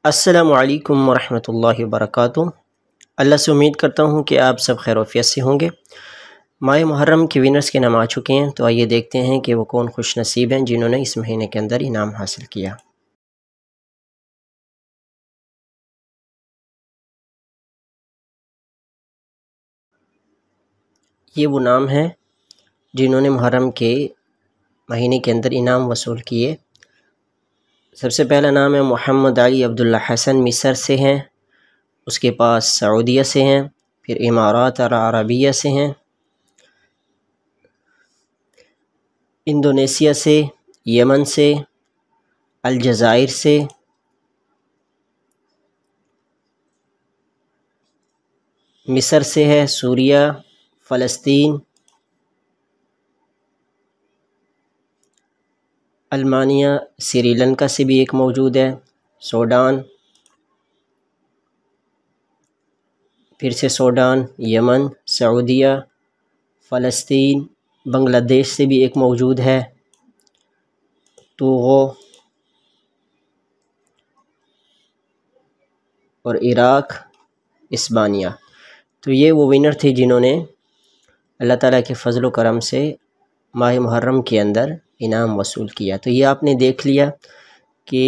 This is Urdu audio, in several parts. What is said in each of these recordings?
السلام علیکم ورحمۃ اللہ وبرکاتہ۔ اللہ سے امید کرتا ہوں کہ آپ سب خیر و عافیت سے ہوں گے۔ ماہ محرم کے ونرز کے نام آ چکے ہیں، تو آئیے دیکھتے ہیں کہ وہ کون خوش نصیب ہیں جنہوں نے اس مہینے کے اندر انعام حاصل کیا۔ یہ وہ نام ہیں جنہوں نے محرم کے مہینے کے اندر انعام وصول کیے۔ سب سے پہلا نام ہے محمد علی عبداللہ حسن، مصر سے ہیں، اس کے پاس سعودیہ سے ہیں، پھر امارات العربیہ سے ہیں، انڈونیشیا سے، یمن سے، الجزائر سے، مصر سے ہے، سوریہ، فلسطین، المانیہ، سری لنکا سے بھی ایک موجود ہے، سوڈان، پھر سے سوڈان، یمن، سعودیہ، فلسطین، بنگلہ دیش سے بھی ایک موجود ہے، ٹوغو اور عراق، اسبانیہ۔ تو یہ وہ ونر تھے جنہوں نے اللہ تعالیٰ کے فضل و کرم سے ماہ محرم کے اندر انعام وصول کیا۔ تو یہ آپ نے دیکھ لیا کہ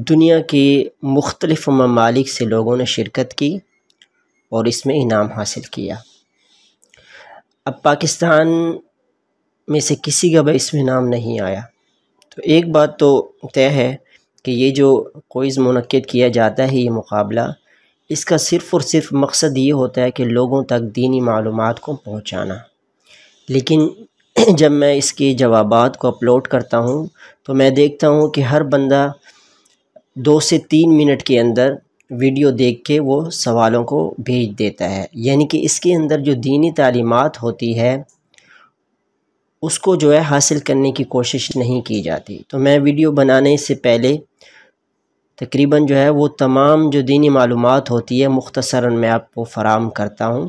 دنیا کے مختلف ممالک سے لوگوں نے شرکت کی اور اس میں انعام حاصل کیا۔ اب پاکستان میں سے کسی کا بھی اس میں نام نہیں آیا، تو ایک بات تو طے ہے کہ یہ جو کوئز منعقد کیا جاتا ہے، یہ مقابلہ، اس کا صرف اور صرف مقصد یہ ہوتا ہے کہ لوگوں تک دینی معلومات کو پہنچانا۔ لیکن جب میں اس کے جوابات کو اپلوڈ کرتا ہوں تو میں دیکھتا ہوں کہ ہر بندہ 2 سے 3 منٹ کے اندر ویڈیو دیکھ کے وہ سوالوں کو بھیج دیتا ہے، یعنی کہ اس کے اندر جو دینی تعلیمات ہوتی ہے اس کو جو ہے حاصل کرنے کی کوشش نہیں کی جاتی۔ تو میں ویڈیو بنانے سے پہلے تقریباً جو ہے وہ تمام جو دینی معلومات ہوتی ہے مختصراً میں آپ کو فراہم کرتا ہوں،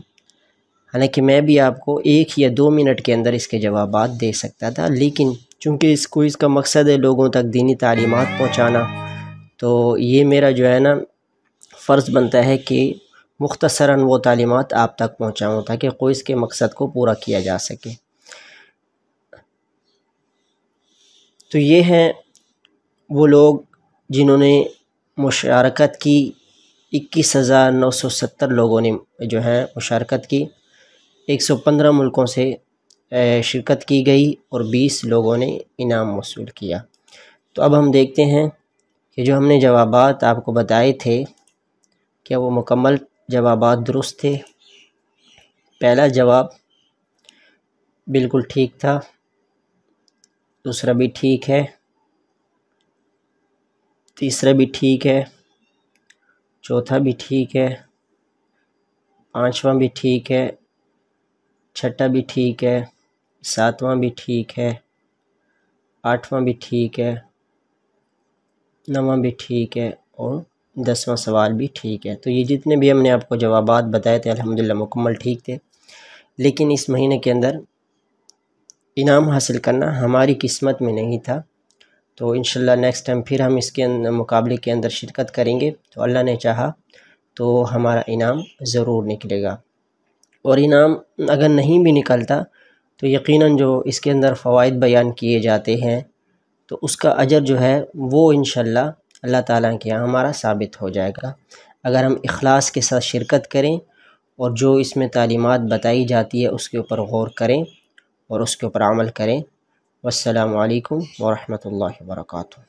حالانکہ میں بھی آپ کو 1 یا 2 منٹ کے اندر اس کے جوابات دے سکتا تھا، لیکن چونکہ اس کوئز کا مقصد ہے لوگوں تک دینی تعلیمات پہنچانا، تو یہ میرا جو ہے نا فرض بنتا ہے کہ مختصراً وہ تعلیمات آپ تک پہنچاؤں تاکہ کوئز کے مقصد کو پورا کیا جا سکے۔ تو یہ ہیں وہ لوگ جنہوں نے مشارکت کی، 21,970 لوگوں نے جو ہے مشارکت کی، 115 ملکوں سے شرکت کی گئی اور 20 لوگوں نے انعام وصول کیا۔ تو اب ہم دیکھتے ہیں کہ جو ہم نے جوابات آپ کو بتائے تھے کیا وہ مکمل جوابات درست تھے۔ پہلا جواب بالکل ٹھیک تھا، دوسرا بھی ٹھیک ہے، تیسرا بھی ٹھیک ہے، چوتھا بھی ٹھیک ہے، پانچواں بھی ٹھیک ہے، چھٹا بھی ٹھیک ہے، ساتواں بھی ٹھیک ہے، آٹھواں بھی ٹھیک ہے، نواں بھی ٹھیک ہے اور 10واں سوال بھی ٹھیک ہے۔ تو یہ جتنے بھی ہم نے آپ کو جوابات بتائے تھے الحمدللہ مکمل ٹھیک تھے، لیکن اس مہینے کے اندر انعام حاصل کرنا ہماری قسمت میں نہیں تھا۔ تو انشاءاللہ نیکسٹ ٹائم پھر ہم اس کے مقابلے کے اندر شرکت کریں گے، تو اللہ نے چاہا تو ہمارا انعام ضرور نکلے گا، اور انعام اگر نہیں بھی نکلتا تو یقیناً جو اس کے اندر فوائد بیان کیے جاتے ہیں تو اس کا اجر جو ہے وہ انشاءاللہ اللہ تعالیٰ کے یہاں ہمارا ثابت ہو جائے گا، اگر ہم اخلاص کے ساتھ شرکت کریں اور جو اس میں تعلیمات بتائی جاتی ہے اس کے اوپر غور کریں اور اس کے اوپر عمل کریں۔ والسلام علیکم ورحمۃ اللہ وبرکاتہ۔